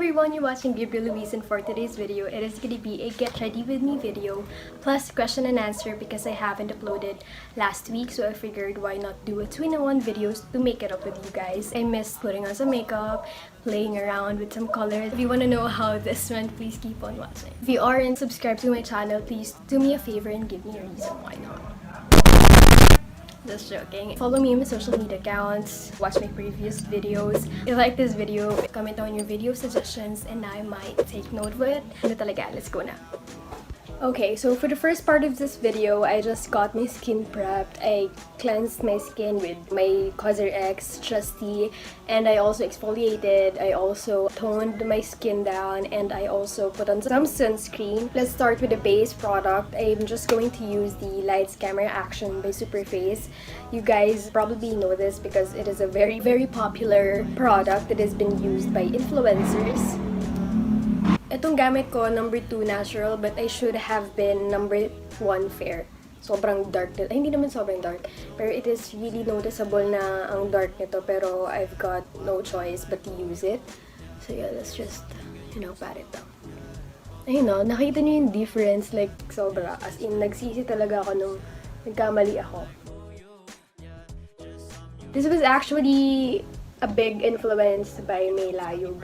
everyone, you're watching Gabrielle Louise, and for today's video, it is going to be a get ready with me video plus question and answer because I haven't uploaded last week, so I figured why not do a 2-in-1 videos to make it up with you guys. I missed putting on some makeup, playing around with some colors. If you want to know how this went, please keep on watching. If you aren't subscribed to my channel, please do me a favor and give me a reason why not. Just joking. Follow me on my social media accounts, watch my previous videos. If you like this video, comment down your video suggestions and I might take note of it. Ano talaga, let's go na. Okay, so for the first part of this video, I just got my skin prepped. I cleansed my skin with my CosrX Trusty, and I also exfoliated. I also toned my skin down, and I also put on some sunscreen. Let's start with the base product. I'm just going to use the Lights Camera Action by Superface. You guys probably know this because it is a very, very popular product that has been used by influencers. Itong gamit ko, number 2 natural, but I should have been number 1 fair. Sobrang dark din. Ay, hindi naman sobrang dark. Pero it is really noticeable na ang dark nito, pero I've got no choice but to use it. So yeah, let's just, pat it down. Ayun no, nakita niyo yung difference, like, sobra. As in, nagsisi talaga ako nung nagkamali ako. This was actually a big influence by May Layug.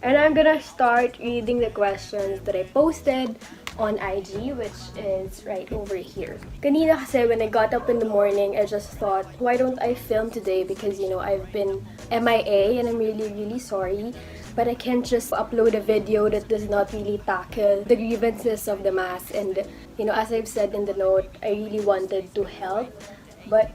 And I'm gonna start reading the questions that I posted on IG, which is right over here. Kanina kasi when I got up in the morning, I just thought, why don't I film today? Because, I've been MIA and I'm really, really sorry. But I can't just upload a video that does not really tackle the grievances of the mass. And, as I've said in the note, I really wanted to help. But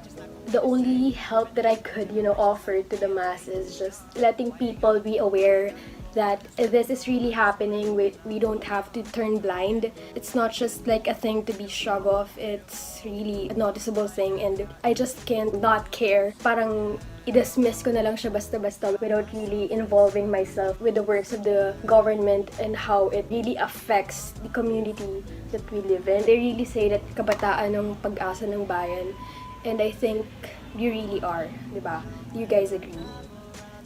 the only help that I could, offer to the mass is just letting people be aware that this is really happening. We don't have to turn blind. It's not just like a thing to be shrugged off. It's really a noticeable thing and I just can't not care. Parang i-dismiss ko na lang siya basta-basta without really involving myself with the works of the government and how it really affects the community that we live in. They really say that kabataan ng pag-asa ng bayan, and I think you really are, diba? Do you guys agree?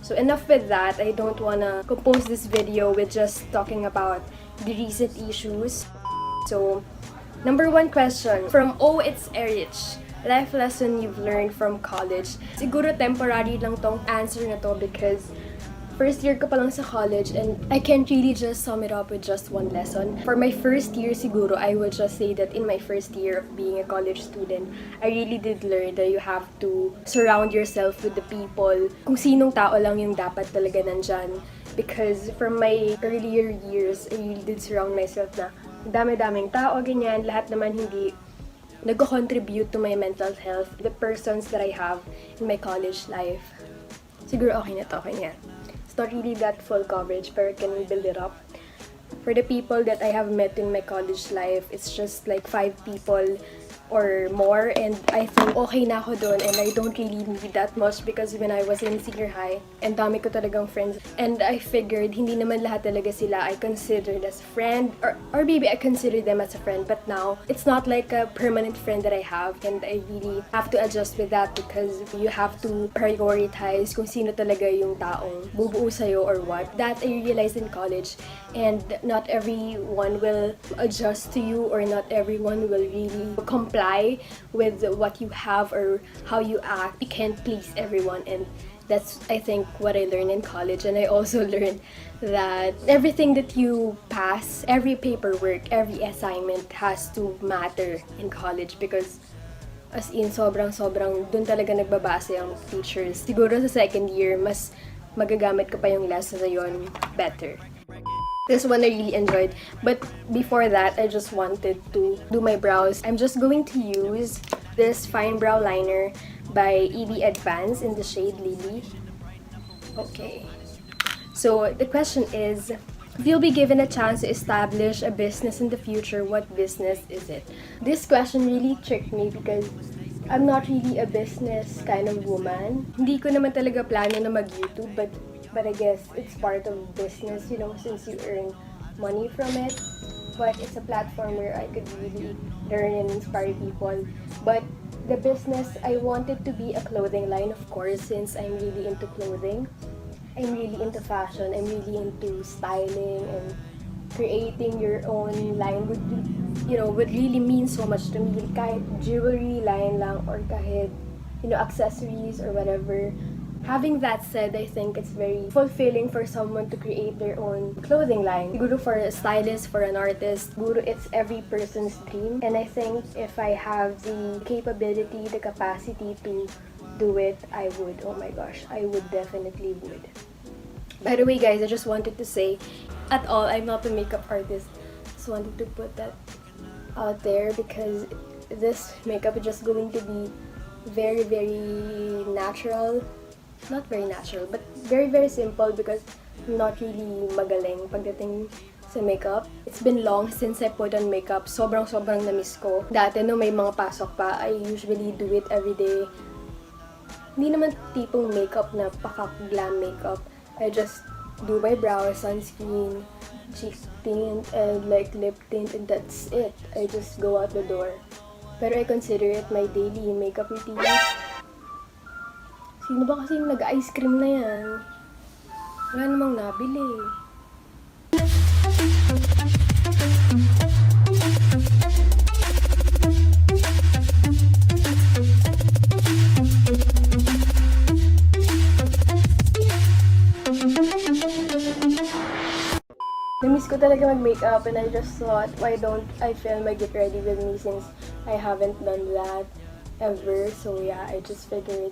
So enough with that. I don't wanna compose this video with just talking about the recent issues. So, number 1 question from Oh It's Erich. Life lesson you've learned from college. Siguro temporary lang tong answer na to because first year ko pa lang sa college and I can't really just sum it up with just one lesson. For my first year siguro, I would just say that in my first year of being a college student, I really did learn that you have to surround yourself with the people. Kung sinong tao lang yung dapat talaga nandyan. Because from my earlier years, I really did surround myself na dami-daming tao, ganyan. Lahat naman hindi nag-contribute to my mental health. The persons that I have in my college life. Siguro okay na to, kanya. Not really that full coverage, but can we build it up? For the people that I have met in my college life, it's just like 5 people or more, and I think okay na ako doon and I don't really need that much because when I was in senior high, and dami ko talagang friends, and I figured hindi naman lahat talaga sila I considered as a friend, or maybe I consider them as a friend, but now it's not like a permanent friend that I have, and I really have to adjust with that because you have to prioritize kung sino talaga yung taong bubuo sa'yo or what. That I realized in college, and not everyone will adjust to you or not everyone will really comply with what you have or how you act. You can't please everyone, and that's I think what I learned in college. And I also learned that everything that you pass, every paperwork, every assignment has to matter in college because as in sobrang dun talaga nagbabase ang teachers. Siguro sa second year mas magagamit ko pa yung lesson na yun better. This one I really enjoyed, but before that, I just wanted to do my brows. I'm just going to use this fine brow liner by EB Advance in the shade Lily. Okay. So the question is, if you'll be given a chance to establish a business in the future, what business is it? This question really tricked me because I'm not really a business kind of woman. Hindi ko naman talaga plano na mag-YouTube, but I guess it's part of business, since you earn money from it. But it's a platform where I could really learn and inspire people. But the business, I wanted to be a clothing line, of course, since I'm really into clothing. I'm really into fashion. I'm really into styling, and creating your own line would, would really mean so much to me. Kahit jewelry line lang or kahit, accessories or whatever. Having that said, I think it's very fulfilling for someone to create their own clothing line. Siguro for a stylist, for an artist, siguro it's every person's dream. And I think if I have the capability, the capacity to do it, I would. Oh my gosh, I would definitely would. By the way, guys, I just wanted to say, at all, I'm not a makeup artist. Just wanted to put that out there because this makeup is just going to be very, very natural. Not very natural, but very, very simple because I'm not really magaling pagdating sa makeup. It's been long since I put on makeup. Sobrang na-miss ko. Dati, no may mga pasok pa, I usually do it every day. Hindi naman tipong makeup na pakak-glam makeup. I just do my brows, sunscreen, cheek tint, and like lip tint, and that's it. I just go out the door. Pero I consider it my daily makeup routine. Sino ba kasi yung nag-ice cream na yan? Wala namang nabili. Namiss ko talaga mag-makeup and I just thought, why don't I film my Get Ready With Me since I haven't done that ever. So yeah, I just figured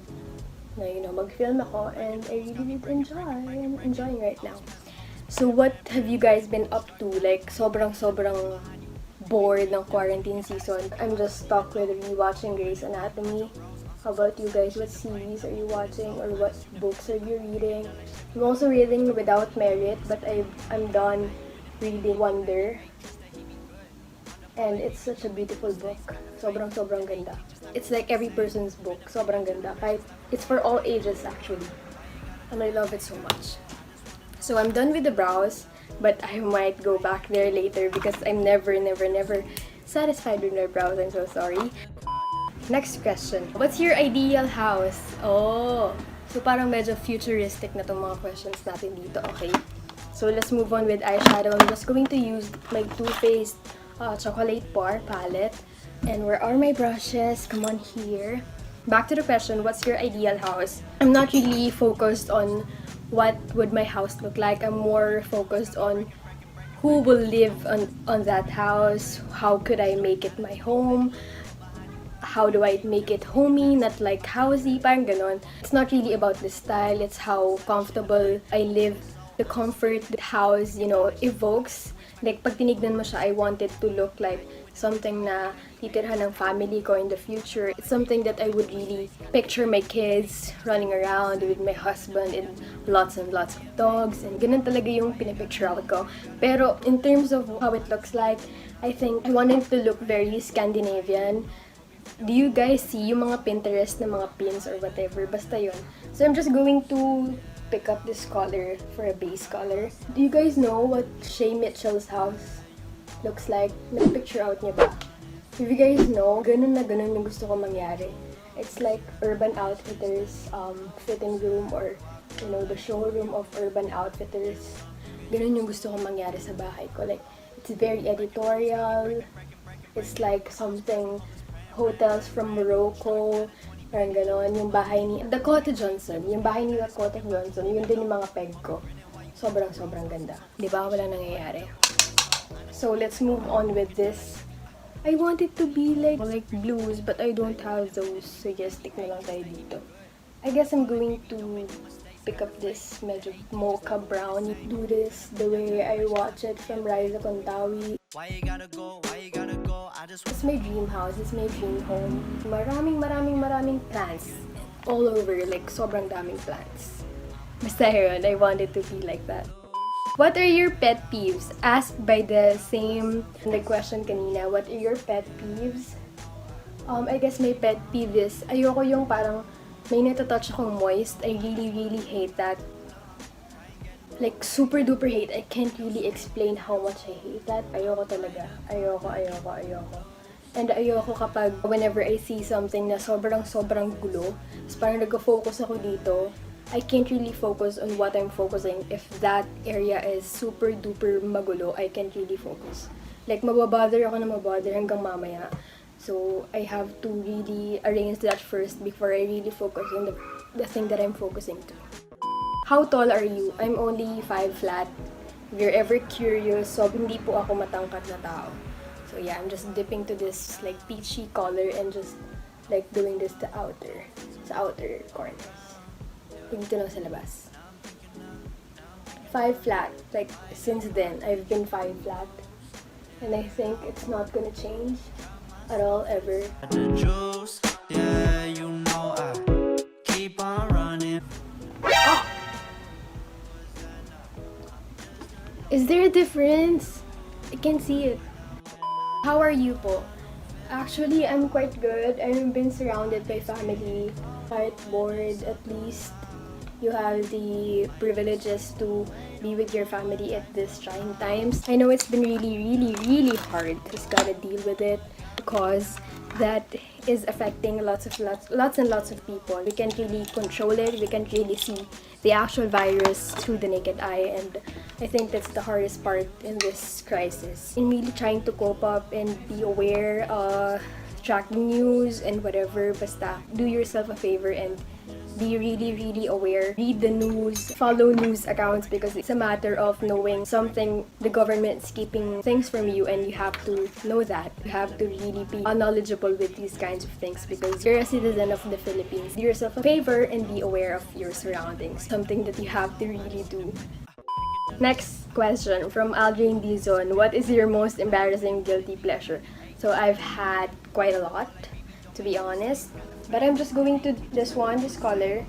na, mag-film ako and I really did enjoy. I'm enjoying right now. So what have you guys been up to? Like, sobrang bored ng quarantine season. I'm just stuck with rewatching Grey's Anatomy. How about you guys? What series are you watching or what books are you reading? I'm also reading Without Merit, but I'm done reading Wonder. And it's such a beautiful book. Sobrang ganda. It's like every person's book. Sobrang ganda. It's for all ages actually. And I love it so much. So I'm done with the brows, but I might go back there later because I'm never satisfied with my brows. I'm so sorry. Next question. What's your ideal house? Oh, so parang medyo futuristic na tong mga questions natin dito. Okay. So let's move on with eyeshadow. I'm just going to use my Too Faced chocolate bar palette. And where are my brushes? Come on here. Back to the question, what's your ideal house? I'm not really focused on what would my house look like. I'm more focused on who will live on that house. How could I make it my home? How do I make it homey, not like housey, parang ganon. It's not really about the style, it's how comfortable I live. The comfort the house, evokes. Like, pag tinignan mo siya, I want it to look like something na titirhan ng family ko in the future. It's something that I would really picture my kids running around with my husband and lots of dogs. And ganun talaga yung pinipicture out ko. Pero in terms of how it looks like, I think I want it to look very Scandinavian. Do you guys see yung mga Pinterest na mga pins or whatever? Basta yun. So I'm just going to pick up this color for a base color. Do you guys know what Shay Mitchell's house looks like? Nag-picture out niya ba? If you guys know, ganun na ganun yung gusto ko mangyari. It's like Urban Outfitters fitting room or, the showroom of Urban Outfitters. Ganun yung gusto ko mangyari sa bahay ko. Like, it's very editorial. It's like something hotels from Morocco. Parang gano'n, yung bahay ni Dakota Johnson. Yung bahay ni Dakota Johnson, yun din yung mga peg ko. Sobrang ganda. Diba? Wala nangyayari. So, let's move on with this. I want it to be like blues, but I don't have those. So, just stick na lang tayo dito. I guess I'm going to pick up this medyo mocha brown. You do this the way I watch it from Riza Kontawi. Why you gotta go? It's my dream house. It's my dream home. Maraming plants. All over. Like, sobrang daming plants. Basta yun, I want it to be like that. What are your pet peeves? Asked by the same question kanina. What are your pet peeves? I guess my pet peeve is, ayoko yung parang may natatouch akong moist. I really hate that. Like, super duper hate. I can't really explain how much I hate that. Ayoko talaga. Ayoko. And ayoko kapag whenever I see something na sobrang gulo, tapos parang nag-focus ako dito, I can't really focus on what I'm focusing. If that area is super duper magulo, I can't really focus. Like, mababother ako na mabother hanggang mamaya. So, I have to really arrange that first before I really focus on the thing that I'm focusing to. How tall are you? I'm only 5 flat. If you're ever curious, so hindi po ako matangkad na tao. So yeah, I'm just dipping to this like peachy color and just like doing this sa outer corners. Dito lang sa labas. 5 flat. Like, since then, I've been 5 flat. And I think it's not gonna change at all, ever. Yeah, you know I keep on running. Oh! Is there a difference? I can see it. How are you po? Actually, I'm quite good. I've been surrounded by family. Quite bored, at least. You have the privileges to be with your family at this trying times. I know it's been really hard. Just gotta deal with it because that is affecting lots and lots of people. We can't really control it. We can't really see the actual virus through the naked eye, and I think that's the hardest part in this crisis. In really trying to cope up and be aware, tracking news and whatever, basta do yourself a favor and be really aware. Read the news, follow news accounts, because it's a matter of knowing something. The government's keeping things from you and you have to know that. You have to really be knowledgeable with these kinds of things because you're a citizen of the Philippines. Do yourself a favor and be aware of your surroundings. Something that you have to really do. Next question from Aldrin. What is your most embarrassing guilty pleasure? So I've had quite a lot, to be honest. But I'm just going to this color.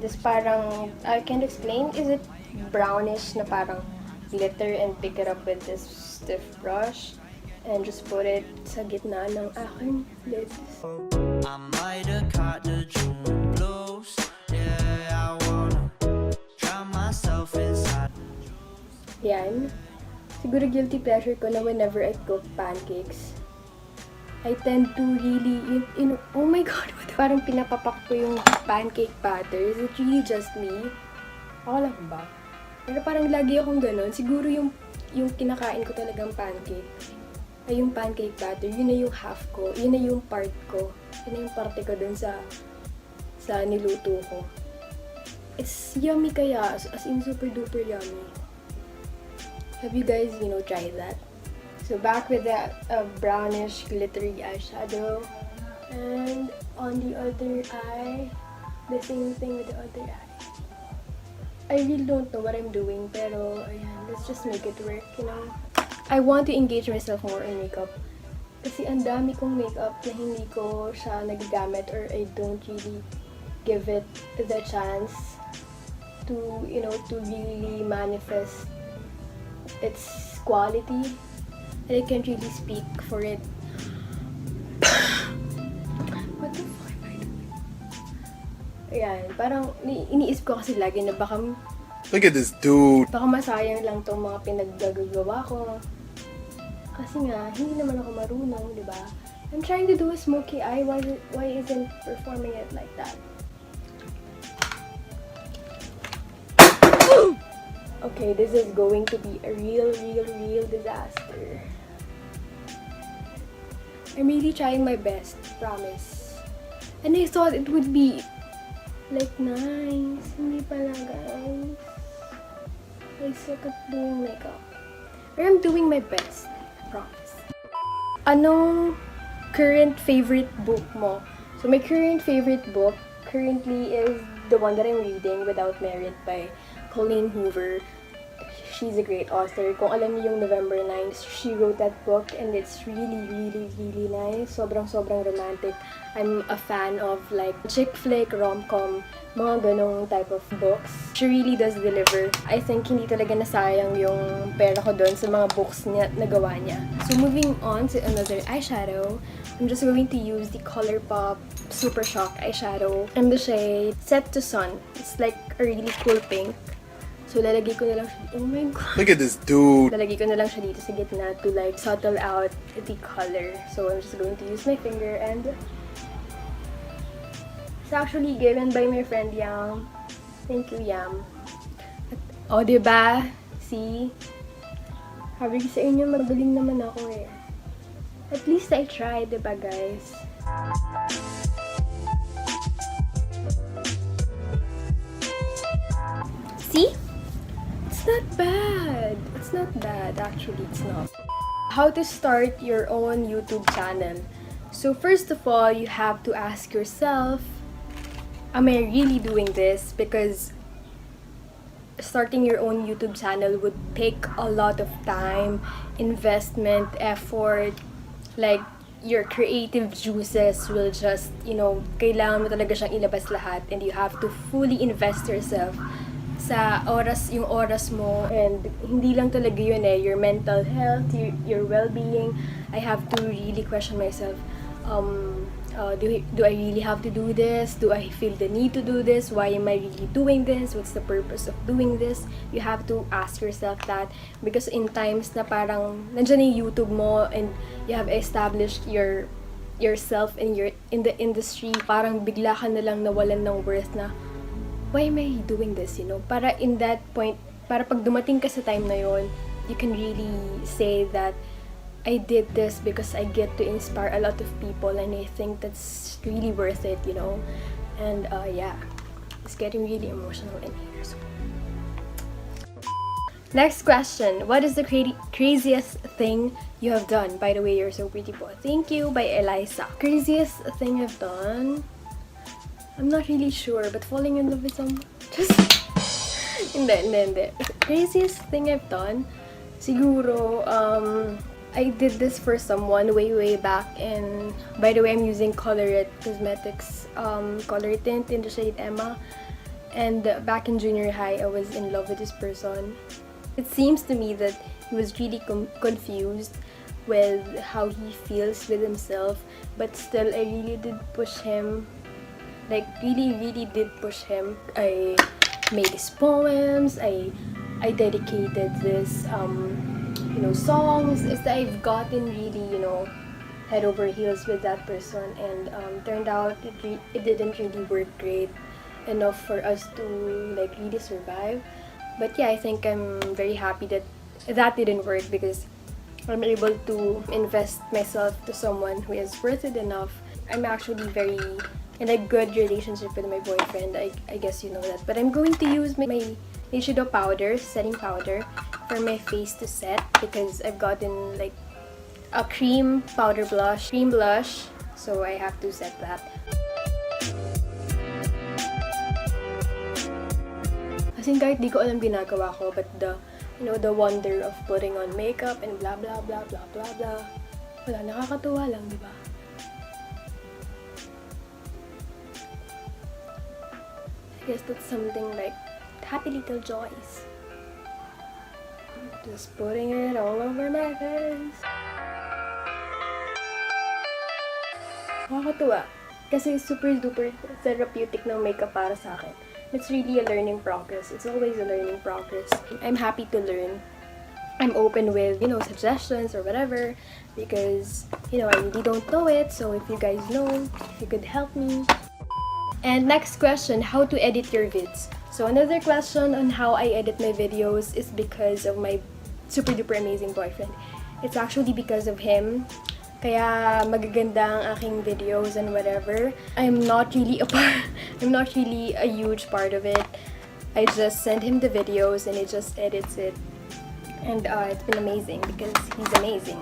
This parang, I can't explain. Is it brownish na parang glitter, and pick it up with this stiff brush and just put it sa gitna ng aking lids. I might have caught the June blues. Yeah, I wanna drown myself inside. Yan. Siguro guilty pleasure ko na whenever I cook pancakes, I tend to really, oh my god, parang pinapapak ko yung pancake batter. Is it really just me? Ako lang ba? Pero parang lagi akong ganun. Siguro yung kinakain ko talagang pancake, ay yung pancake batter, yun na yung half ko, yun na yung part ko, yun na yung parte ko dun sa niluto ko. It's yummy kaya, as in super duper yummy. Have you guys, tried that? So back with that brownish glittery eyeshadow, and on the other eye, the same thing with the other eye. I really don't know what I'm doing, pero ayan, let's just make it work, I want to engage myself more in makeup. Kasi ang dami kong makeup na hindi ko siya nagagamit, or I don't really give it the chance to, to really manifest its quality. And I can't really speak for it. What the fuck am I doing? Ayan, parang iniisip ko kasi lagi na baka... Look at this dude! Baka masayang lang tong mga pinaggagawa ko. Kasi nga, hindi naman ako marunong, di ba? I'm trying to do a smoky eye. Why isn't performing it like that? Okay, this is going to be a real disaster. I'm really trying my best, promise. And I thought it would be like nice. Hindi pala, guys. I suck at doing makeup. But I'm doing my best, I promise. Anong current favorite book mo? So my current favorite book currently is the one that I'm reading, Without Merit by Colleen Hoover. She's a great author. Kung alam niyo yung November 9, she wrote that book and it's really nice. Sobrang romantic. I'm a fan of like chick flick, rom-com, mga ganong type of books. She really does deliver. I think hindi talaga nasayang yung pera ko doon sa mga books niya, nagawa niya. So moving on to another eyeshadow, I'm just going to use the ColourPop Super Shock eyeshadow in the shade Set to Sun. It's like a really cool pink. So, lalagay ko na lang siya. Oh my god. Look at this dude. Lalagay ko na lang siya dito sa gitna to like subtle out the color. So, I'm just going to use my finger, and it's actually given by my friend Yang. Thank you, Yam. O, diba? See? Sabi ko sa inyo, magaling naman ako eh. At least I tried, diba guys? See? It's not bad. It's not bad. Actually, it's not. How to start your own YouTube channel. So first of all, you have to ask yourself, am I really doing this? Because starting your own YouTube channel would take a lot of time, investment, effort. Like, your creative juices will just, kailangan mo talaga siyang ilabas lahat, and you have to fully invest yourself sa yung oras mo, and hindi lang talaga yun your mental health, your well-being. I have to really question myself, do I really have to do this? Do I feel the need to do this? Why am I really doing this? What's the purpose of doing this? You have to ask yourself that, because in times na parang nandiyan yung YouTube mo and you have established yourself in the industry, parang bigla ka na lang nawalan ng worth na, why am I doing this? Para in that point, para pag dumating ka sa time na yon, you can really say that I did this because I get to inspire a lot of people, and I think that's really worth it, And yeah, it's getting really emotional in here. So. Next question. What is the craziest thing you have done? By the way, you're so pretty po. Thank you, by Eliza. Craziest thing I've done? I'm not really sure, but falling in love with someone. Just hindi. Craziest thing I've done? Siguro, I did this for someone way back, and by the way, I'm using Color It Cosmetics color tint in the shade Emma. And back in junior high, I was in love with this person. It seems to me that he was really confused with how he feels with himself, but still, I really did push him. Like, really did push him. I made these poems. I dedicated this songs. Is that I've gotten really head over heels with that person, and turned out it didn't really work great enough for us to like really survive. But yeah, I think I'm very happy that didn't work, because I'm able to invest myself to someone who is worth it enough. I'm actually very in a good relationship with my boyfriend. I guess you know that. But I'm going to use my eyeshadow powder, setting powder, for my face to set, because I've gotten like a cream blush, so I have to set that. Kasi kahit di ko alam ginagawa ko, but the wonder of putting on makeup and blah blah blah blah blah blah. Wala, nakakatuwa lang, di ba? I guess that's something like happy little joys. Just putting it all over my face. Nakakatuwa. Kasi super duper therapeutic ng makeup para sa akin. It's really a learning progress. It's always a learning progress. I'm happy to learn. I'm open with, suggestions or whatever, because, I really don't know it. So if you guys know, if you could help me. And next question, how to edit your vids? So another question on how I edit my videos is because of my super duper amazing boyfriend. It's actually because of him. Kaya magaganda ang aking videos and whatever. I'm not really a huge part of it. I just send him the videos and he just edits it. And it's been amazing because he's amazing,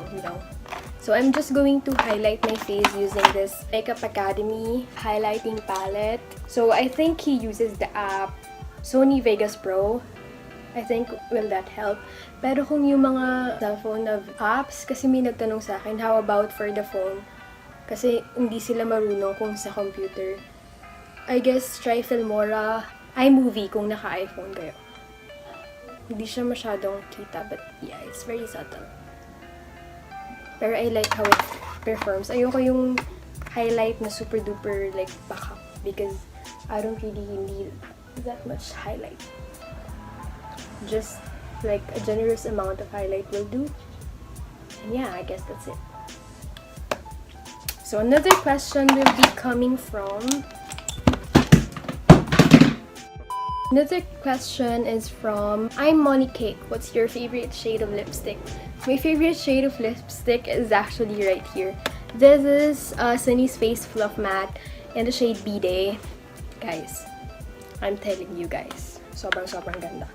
So I'm just going to highlight my face using this Makeup Academy highlighting palette. So I think he uses the app Sony Vegas Pro. I think, will that help? Pero kung yung mga cellphone of apps, kasi may nagtanong sa akin, how about for the phone? Kasi hindi sila marunong kung sa computer. I guess try Filmora, iMovie kung naka-iPhone kayo. Hindi siya masyadong kita, but yeah, it's very subtle. Pero I like how it performs. Ayoko yung highlight na super duper like backup, because I don't really need that much highlight. Just like a generous amount of highlight will do. And yeah, I guess that's it. So another question will be coming from Another question is from I'm Money Cake. What's your favorite shade of lipstick? My favorite shade of lipstick is actually right here. This is Sunny's Face Fluff Matte in the shade B-Day. Guys, I'm telling you guys, sobrang ganda.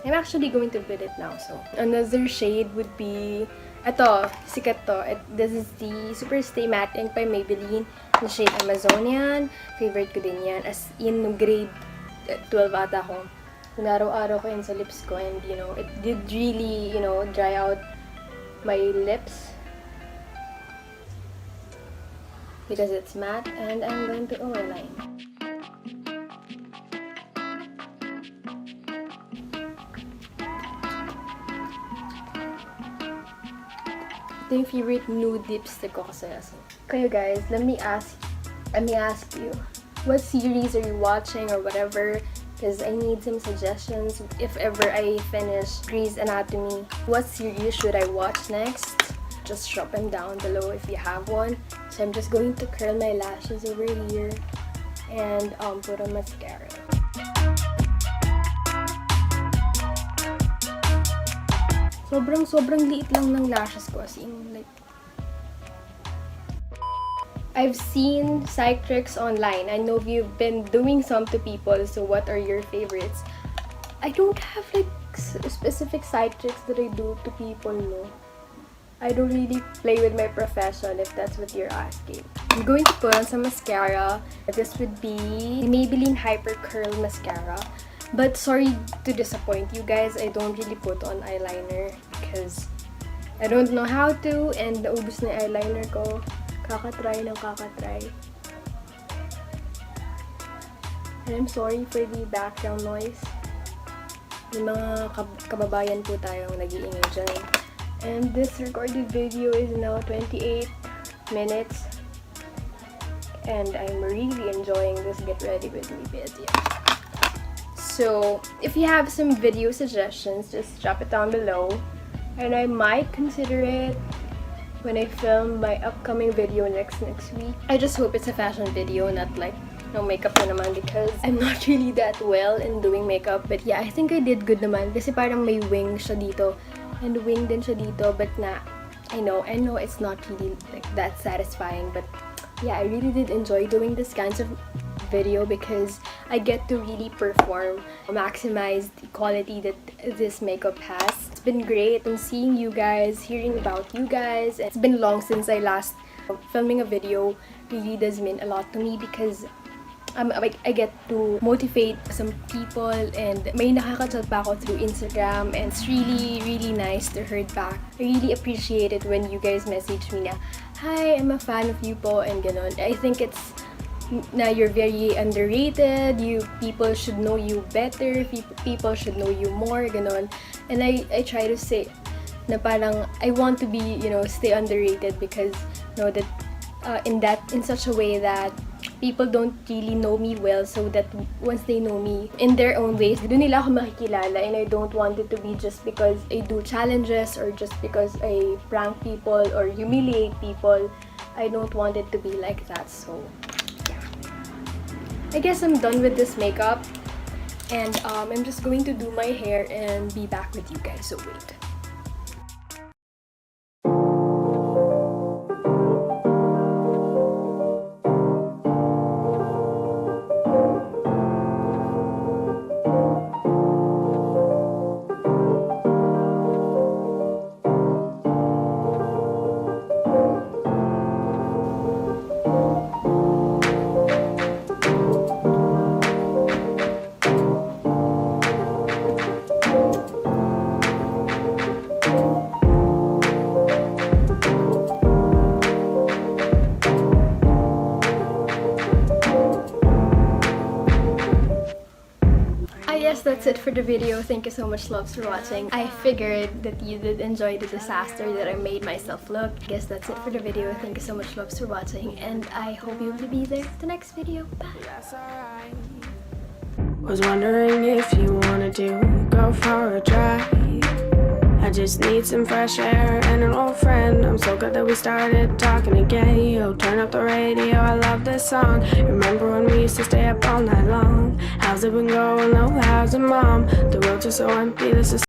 I'm actually going to vid it now. So another shade would be ito, sikat to. This is the Super Stay Matte Ink by Maybelline. The shade Amazonian. Favorite ko din yan. As in, grade 12 ata ako. Inaraw-araw ko yun sa lips ko. And, you know, it did really, you know, dry out my lips. Because it's matte. And I'm going to overline. Ito yung favorite nude lipstick ko kasi. Kayo guys, let me ask you, what series are you watching or whatever? Because I need some suggestions if ever I finish Grey's Anatomy. What series should I watch next? Just drop them down below if you have one. So I'm just going to curl my lashes over here and put on mascara. Sobrang liit lang ng lashes ko, as in, like, I've seen psych tricks online. I know you've been doing some to people, so what are your favorites? I don't have like specific psych tricks that I do to people, no. I don't really play with my profession, if that's what you're asking. I'm going to put on some mascara. This would be Maybelline Hyper Curl Mascara. But sorry to disappoint you guys, I don't really put on eyeliner because I don't know how to, and naubos na yung eyeliner ko. Kakatry. And I'm sorry for the background noise. May mga kababayan po tayong nag-iingay dyan. And this recorded video is now 28 minutes. And I'm really enjoying this Get Ready With Me video. So, if you have some video suggestions, just drop it down below. And I might consider it when I film my upcoming video next week. I just hope it's a fashion video, not like no makeup na naman, because I'm not really that well in doing makeup. But yeah, I think I did good naman. Kasi parang may wing siya dito. And wing din siya dito. But I know it's not really like that satisfying. But yeah, I really did enjoy doing this kinds of video because I get to really perform, maximize the quality that this makeup has. It's been great and seeing you guys, hearing about you guys. It's been long since I last filming a video. Really does mean a lot to me because I get to motivate some people, and may nakaka-chat pa ako through Instagram, and it's really nice to hear back. I really appreciate it when you guys message me na, "Hi, I'm a fan of you po," and ganon. I think it's na you're very underrated, people should know you better, people should know you more, ganon. And I try to say na parang I want to be, you know, stay underrated because know that in such a way that people don't really know me well, so that once they know me in their own ways, doon nila ako makikilala. And I don't want it to be just because I do challenges or just because I prank people or humiliate people. I don't want it to be like that. So I guess I'm done with this makeup, and I'm just going to do my hair and be back with you guys, so wait. That's it for the video. Thank you so much, loves, for watching. I figured that you did enjoy the disaster that I made myself look. I guess that's it for the video. Thank you so much, loves, for watching, and I hope you will be there for the next video. Bye! Was wondering if you wanna go for a drive. I just need some fresh air and an old friend. I'm so glad that we started talking again. Yo, turn up the radio, I love this song. Remember when we used to stay up all night long? How's it been going? Oh, how's it, mom? The roads are so empty, this is